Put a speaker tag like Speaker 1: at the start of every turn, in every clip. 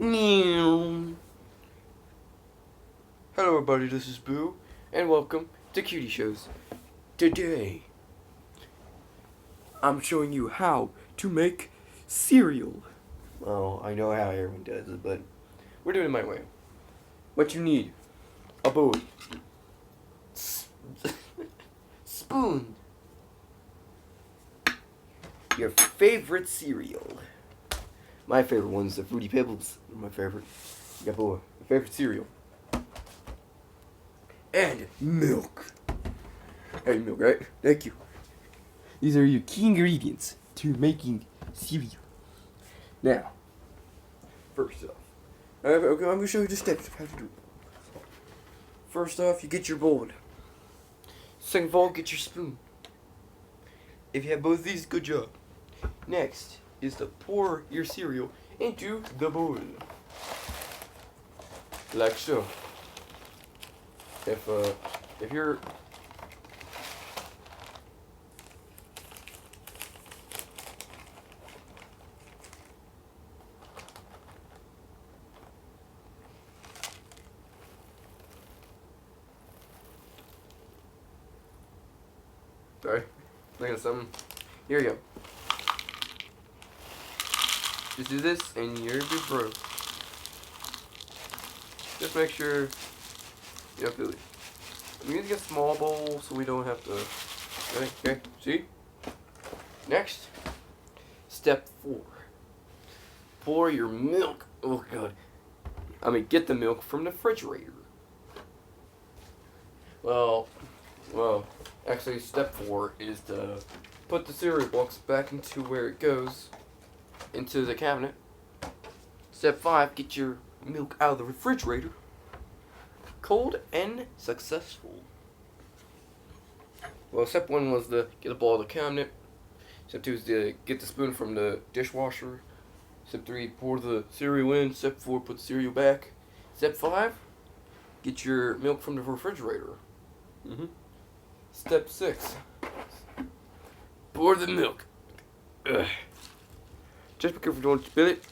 Speaker 1: Hello everybody, this is Boo, and welcome to Cutie Shows. Today, I'm showing you how to make cereal. Well, I know how everyone does it, but we're doing it my way. What you need, a bowl, spoon, your favorite cereal. My favorite one's the Fruity Pebbles. My favorite. Yeah, boy. My favorite cereal. And milk. Hey, milk, right? Thank you. These are your key ingredients to making cereal. Now, first off, I'm going to show you the steps of how to do it. First off, you get your bowl. Second of all, get your spoon. If you have both of these, good job. Next is to pour your cereal into the bowl. Like so. If you're sorry, think of something. Here you go. Just do this and you're good, bro. Just make sure you don't feel it. We need to get a small bowl so we don't have to. Okay, see? Next, step 4. Pour your milk. Oh god. Get the milk from the refrigerator. Well, actually, step 4 is to put the cereal box back into where it goes, into the cabinet. Step 5, get your milk out of the refrigerator. Cold and successful. Well, step 1 was to get a bowl out of the cabinet. Step 2 is to get the spoon from the dishwasher. Step 3, pour the cereal in. Step 4, put the cereal back. Step 5, get your milk from the refrigerator. Step 6, pour the milk. Ugh. Just be careful, don't spill it.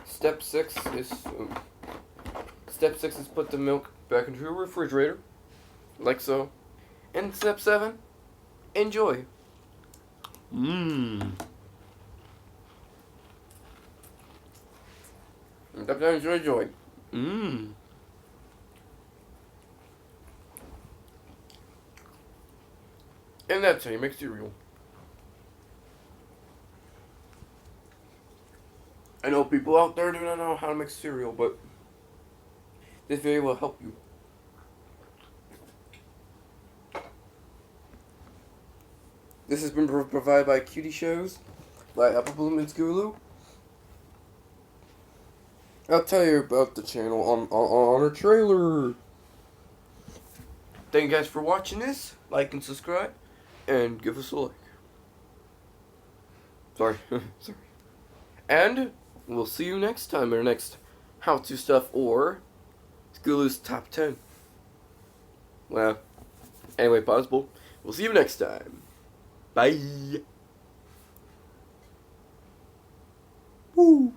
Speaker 1: Step 6 is put the milk back into your refrigerator, like so. And step 7, enjoy. Step 7, enjoy. And that's how you make cereal. I know people out there do not know how to make cereal, but this video will help you. This has been provided by Cutie Shows, by Apple Bloom and Scootaloo. I'll tell you about the channel on a trailer. Thank you guys for watching this. Like and subscribe, and give us a like. Sorry. And we'll see you next time in our next how-to stuff or Scootaloo's top 10. Well, anyway, possible. We'll see you next time. Bye. Woo.